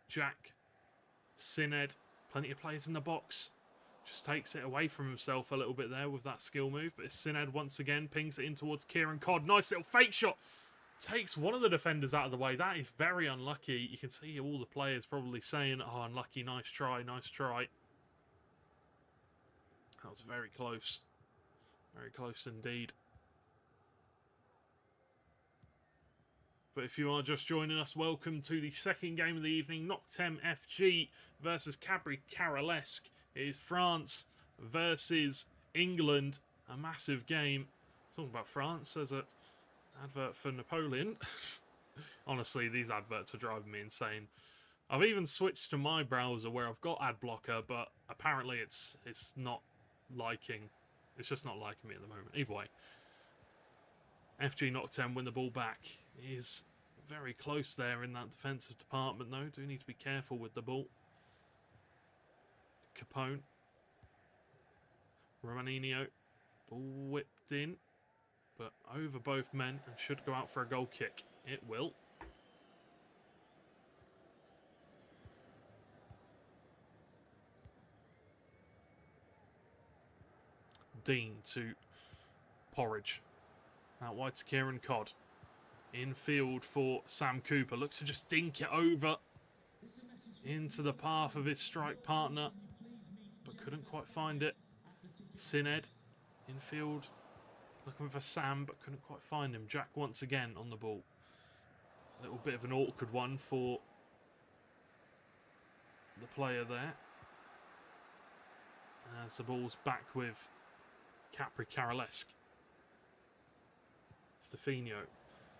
Jack. Sined. Plenty of players in the box. Just takes it away from himself a little bit there with that skill move. But it's Sined once again. Pings it in towards Kieran Codd. Nice little fake shot. Takes one of the defenders out of the way. That is very unlucky. You can see all the players probably saying, oh, unlucky, nice try, nice try. That was very close. Very close indeed. But if you are just joining us, welcome to the second game of the evening. Noctem FG versus Cabri Carolesque. It is France versus England. A massive game. Talking about France as an advert for Napoleon. Honestly, these adverts are driving me insane. I've even switched to my browser where I've got ad blocker, but apparently it's not liking. It's just not liking me at the moment. Either way, FG Noctem win the ball back. Is very close there in that defensive department, though. Do need to be careful with the ball. Capone. Romaninho. Ball whipped in, but over both men and should go out for a goal kick. It will. Dean to Porridge. Out wide to Kieran Codd. Infield for Sam Cooper. Looks to just dink it over into the path of his strike partner, but couldn't quite find it. Sined. Infield. Looking for Sam, but couldn't quite find him. Jack once again on the ball. A little bit of an awkward one for the player there. As the ball's back with Capri Carolesque. Stefanio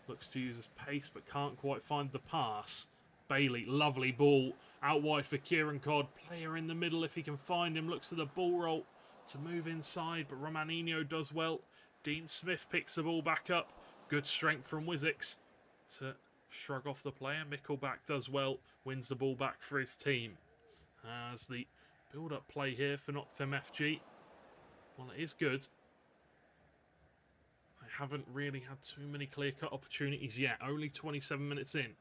looks to use his pace, but can't quite find the pass. Bailey, lovely ball. Out wide for Kieran Codd. Player in the middle if he can find him. Looks for the ball roll to move inside, but Romaninho does well. Dean Smith picks the ball back up. Good strength from Wizix to shrug off the player. Mickelback does well. Wins the ball back for his team. As the build-up play here for Noctem FG. Well, it is good. I haven't really had too many clear-cut opportunities yet. Only 27 minutes in.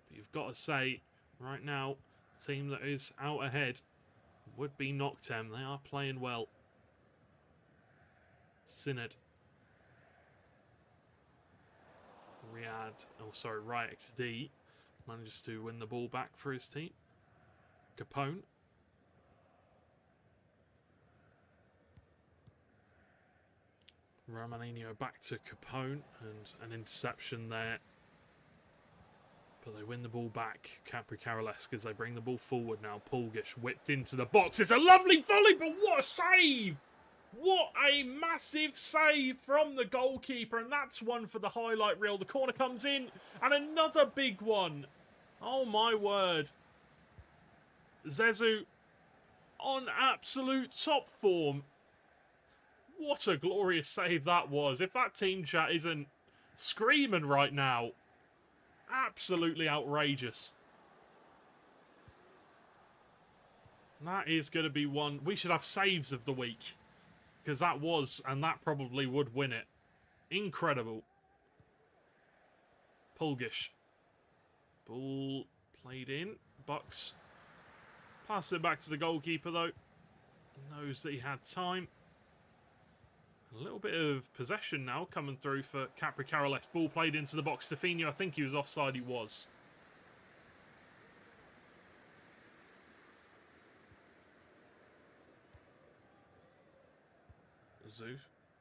But you've got to say, right now, the team that is out ahead would be Noctem. They are playing well. Sined. Right XD manages to win the ball back for his team. Capone. Romaninho back to Capone, and an interception there. But they win the ball back. Capri Carolesque as they bring the ball forward now. Pulgish whipped into the box. It's a lovely volley, but what a save! What a massive save from the goalkeeper, and that's one for the highlight reel. The corner comes in, and another big one. Oh my word. Zezu on absolute top form. What a glorious save that was. If that team chat isn't screaming right now, absolutely outrageous. That is going to be one. We should have saves of the week. Because that was, and that probably would win it. Incredible. Pulgish. Ball played in. Bucks. Pass it back to the goalkeeper though. Knows that he had time. A little bit of possession now coming through for Capri Carolesque. Ball played into the box. Stefanio, I think he was offside. He was.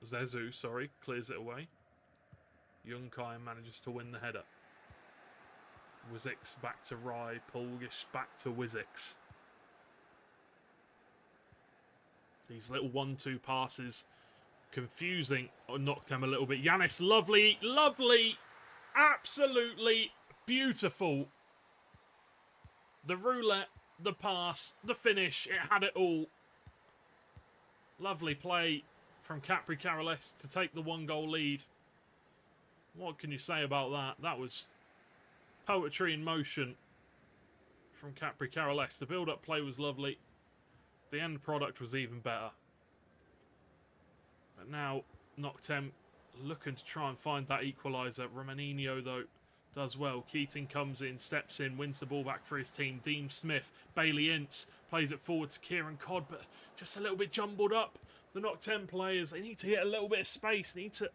Zezu, sorry, clears it away. Yunkai manages to win the header. Wizix back to Rye. Pulgish back to Wizix. These little 1-2 passes confusing Noctem a little bit. Yanis, lovely, lovely, absolutely beautiful. The roulette, the pass, the finish, it had it all. Lovely play from Capri Carolesque to take the 1-goal lead. What can you say about that? That was poetry in motion from Capri Carolesque. The build-up play was lovely. The end product was even better. But now Noctem looking to try and find that equaliser. Romaninho, though, does well. Keating comes in, steps in, wins the ball back for his team. Dean Smith, Bailey Ince plays it forward to Kieran Codd, but just a little bit jumbled up. The Noctem players, they need to get a little bit of space, need to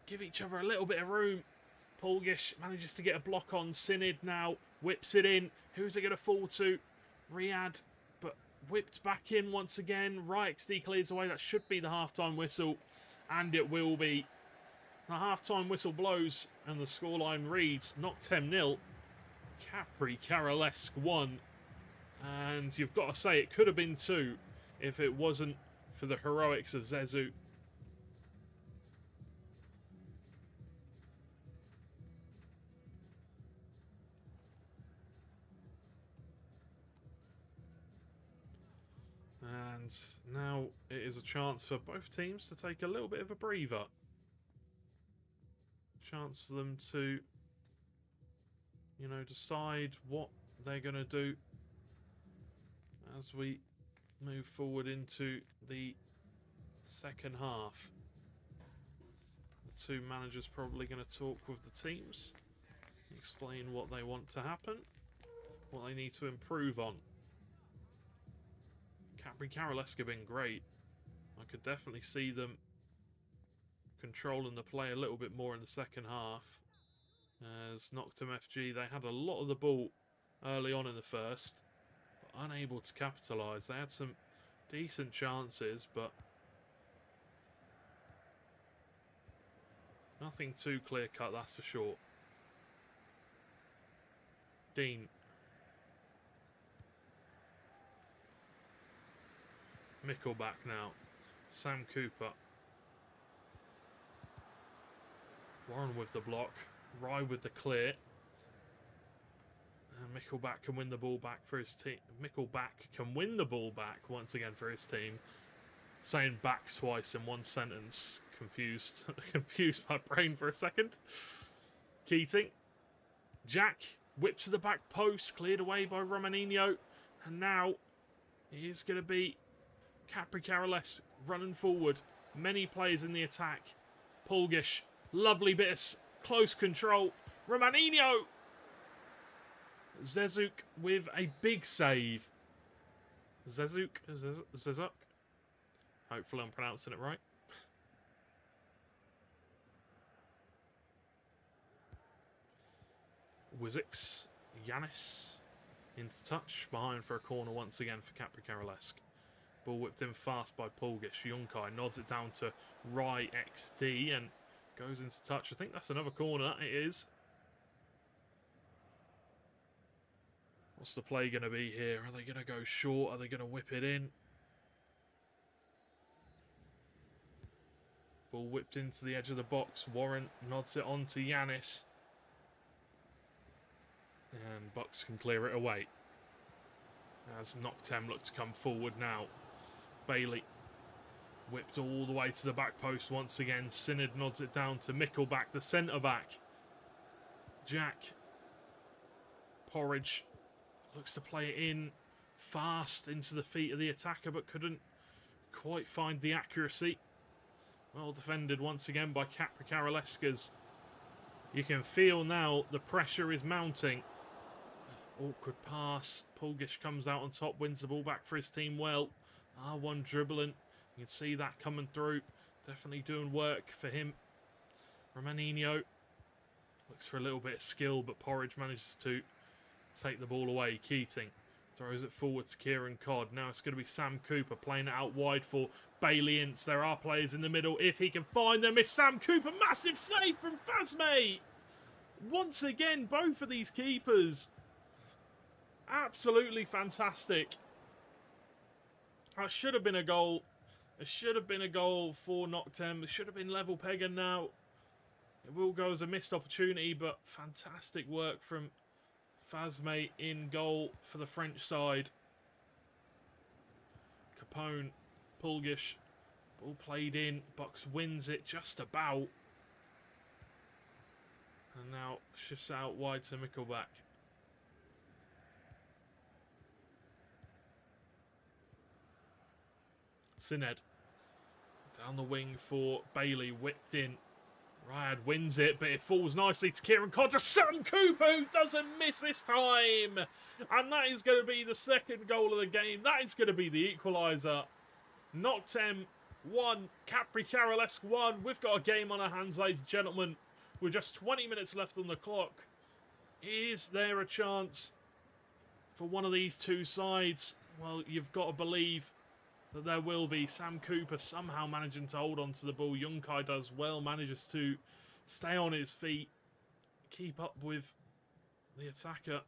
give each other a little bit of room. Polgish manages to get a block on. Synod now whips it in. Who's it going to fall to? Riyadh, but whipped back in once again. RyXD clears away. That should be the half-time whistle, and it will be. The half-time whistle blows, and the scoreline reads Noctem 0, Capri Carolesque 1. And you've got to say, it could have been 2 if it wasn't for the heroics of Zezu. And now it is a chance for both teams to take a little bit of a breather. Chance for them to, you know, decide what they're going to do as we move forward into the second half. The two managers probably going to talk with the teams, explain what they want to happen, what they need to improve on. Capri Carolesque have been great. I could definitely see them controlling the play a little bit more in the second half. As Noctem FG, they had a lot of the ball early on in the first, but unable to capitalise. They had some decent chances, but nothing too clear-cut, that's for sure. Dean. Mickle back now. Sam Cooper. Warren with the block. Rye with the clear. And Mickleback can win the ball back for his team. Mickleback can win the ball back once again for his team. Saying back twice in one sentence. Confused. Confused my brain for a second. Keating. Jack whipped to the back post. Cleared away by Romaninho. And now it is going to be Capri Carolesque running forward. Many players in the attack. Polgish. Lovely bit of close control. Romaninho. Zezuk with a big save. Zezuk. Hopefully I'm pronouncing it right. Wizix. Yanis. Into touch. Behind for a corner once again for Capri Carolesque. Ball whipped in fast by Polgish. Yunkai nods it down to RyXD and goes into touch. I think that's another corner. It is. What's the play going to be here? Are they going to go short? Are they going to whip it in? Ball whipped into the edge of the box. Warren nods it on to Yanis. And Bucks can clear it away. As Noctem look to come forward now. Bailey. Whipped all the way to the back post once again. Synod nods it down to Mickleback, the centre-back. Jack. Porridge looks to play it in fast into the feet of the attacker, but couldn't quite find the accuracy. Well defended once again by Capri Carolesque. You can feel now the pressure is mounting. Awkward pass. Polgish comes out on top, wins the ball back for his team well. R1 dribbling. You can see that coming through. Definitely doing work for him. Romaninho looks for a little bit of skill, but Porridge manages to take the ball away. Keating throws it forward to Kieran Codd. Now it's going to be Sam Cooper playing it out wide for Bailey Ince. There are players in the middle if he can find them. It's Sam Cooper. Massive save from Phasme. Once again, both of these keepers. Absolutely fantastic. That should have been a goal. It should have been a goal for Noctem. It should have been level peg, and now it will go as a missed opportunity, but fantastic work from Fazme in goal for the French side. Capone, Pulgish, ball played in. Bucks wins it just about. And now shifts out wide to Mickelback. Sined. Down the wing for Bailey. Whipped in. Ryad wins it, but it falls nicely to Kieran Cotter. Sam Cooper, who doesn't miss this time. And that is going to be the second goal of the game. That is going to be the equaliser. Noctem 1, Capri Carolesque 1. We've got a game on our hands, ladies and gentlemen. With just 20 minutes left on the clock. Is there a chance for one of these two sides? Well, you've got to believe that there will be. Sam Cooper somehow managing to hold on to the ball. Yunkai does well, manages to stay on his feet, keep up with the attacker.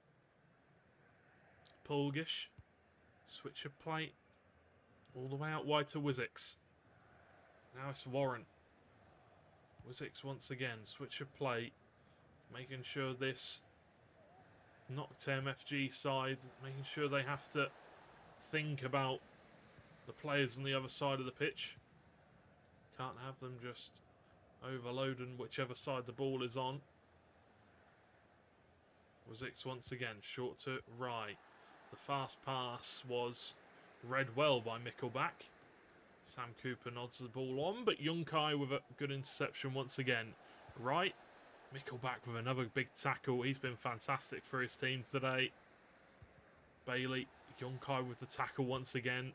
Pulgish, switch of play, all the way out wide to Wizix. Now it's Warren. Wizix once again, switch of play, making sure this Noctem FG side, making sure they have to think about the players on the other side of the pitch. Can't have them just overloading whichever side the ball is on. Wizix once again, short to Rye. The fast pass was read well by Mickelback. Sam Cooper nods the ball on, but Yunkai with a good interception once again. Right, Mickelback with another big tackle. He's been fantastic for his team today. Bailey, Yunkai with the tackle once again.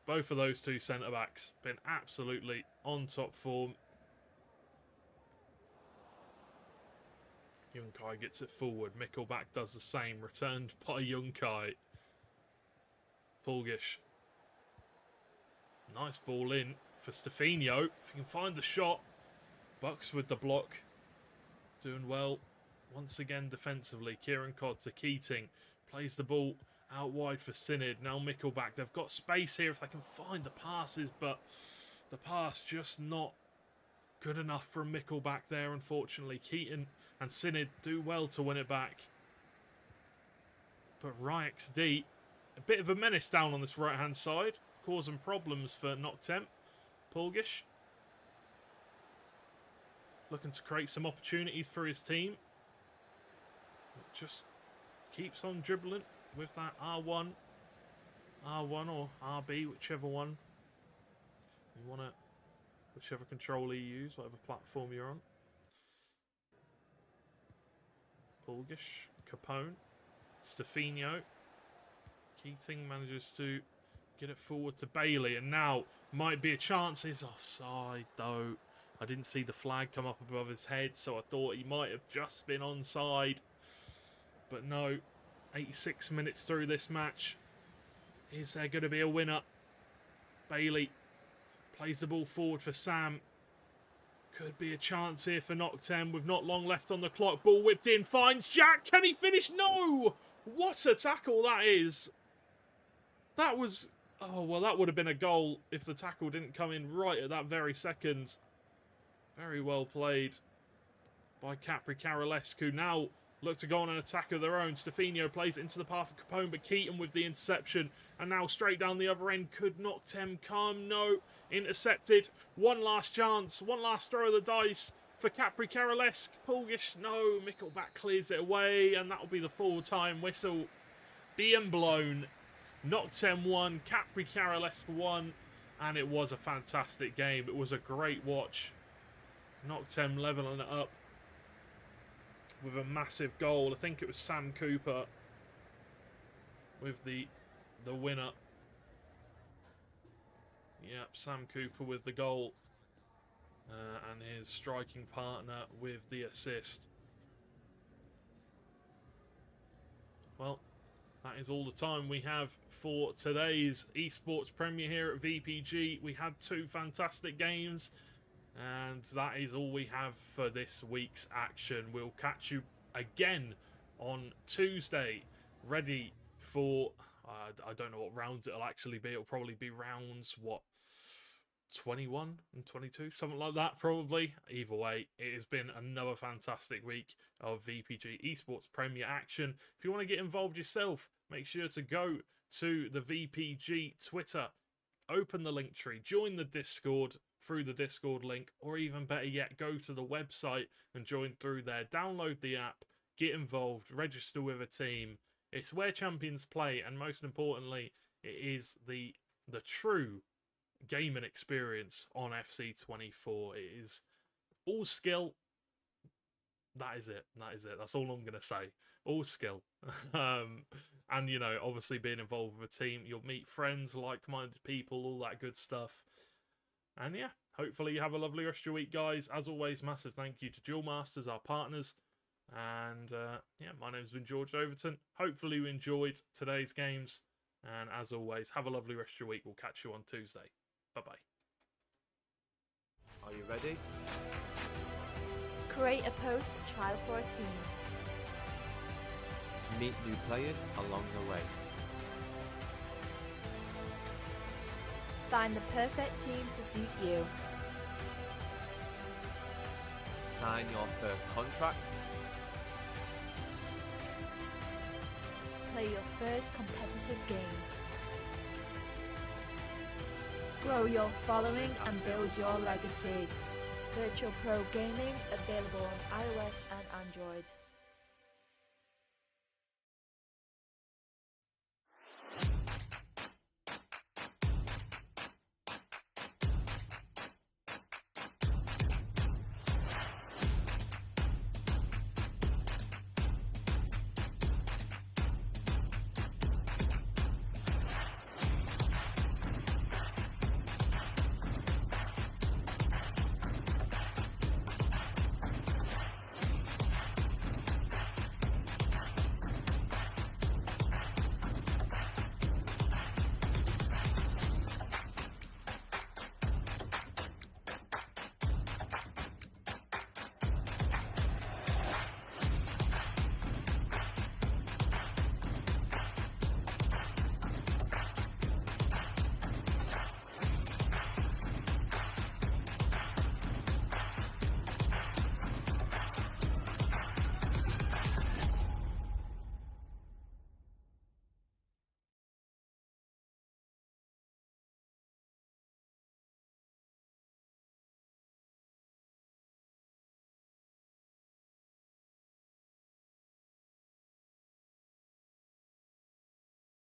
Both of those two centre-backs been absolutely on top form. Yunkai gets it forward. Mickelback does the same. Returned by Yunkai. Fulgish. Nice ball in for Stefanio. If he can find the shot. Bucks with the block. Doing well once again defensively. Kieran Codd to Keating. Plays the ball out wide for Synod. Now Mickelback. They've got space here if they can find the passes, but the pass just not good enough from Mickelback there, unfortunately. Keaton and Synod do well to win it back. But RyXD, a bit of a menace down on this right-hand side, causing problems for Noctem. Pulgish looking to create some opportunities for his team. Just keeps on dribbling with that R1 or RB, whichever one you want to, whichever controller you use, whatever platform you're on. Pulgish, Capone, Stefanio. Keating manages to get it forward to Bailey, and now might be a chance. He's offside though. I didn't see the flag come up above his head, so I thought he might have just been onside. But no, 86 minutes through this match. Is there going to be a winner? Bailey plays the ball forward for Sam. Could be a chance here for Noctem with not long left on the clock. Ball whipped in, finds Jack. Can he finish? No! What a tackle that is. That was... oh, well, that would have been a goal if the tackle didn't come in right at that very second. Very well played by Capri Carolesque, who now look to go on an attack of their own. Stefanio plays it into the path of Capone, but Keaton with the interception. And now straight down the other end. Could Noctem come? No. Intercepted. One last chance. One last throw of the dice for Capri Carolesque. Pulgish, no. Mickelback clears it away. And that will be the full-time whistle being blown. Noctem 1, Capri Carolesque 1. And it was a fantastic game. It was a great watch. Noctem levelling it up with a massive goal. I think it was Sam Cooper with the winner. Yep, Sam Cooper with the goal. And his striking partner with the assist. Well, that is all the time we have for today's esports premiere here at VPG. We had two fantastic games. And that is all we have for this week's action. We'll catch you again on Tuesday, ready for, I don't know what rounds it'll actually be. It'll probably be rounds, 21 and 22, something like that, probably. Either way, it has been another fantastic week of VPG Esports Premier action. If you want to get involved yourself, make sure to go to the VPG Twitter, open the link tree, join the Discord through the Discord link, or even better yet, go to the website and join through there. Download the app, get involved, register with a team. It's where champions play, and most importantly, it is the true gaming experience on FC24. It is all skill. That is it. That's all I'm going to say. All skill. And, you know, obviously being involved with a team, you'll meet friends, like-minded people, all that good stuff. And yeah, hopefully you have a lovely rest of your week, guys. As always, massive thank you to Duel Masters, our partners. And yeah, my name's been George Overton. Hopefully you enjoyed today's games. And as always, have a lovely rest of your week. We'll catch you on Tuesday. Bye-bye. Are you ready? Create a post trial for a team. Meet new players along the way. Find the perfect team to suit you. Sign your first contract. Play your first competitive game. Grow your following and build your legacy. Virtual Pro Gaming available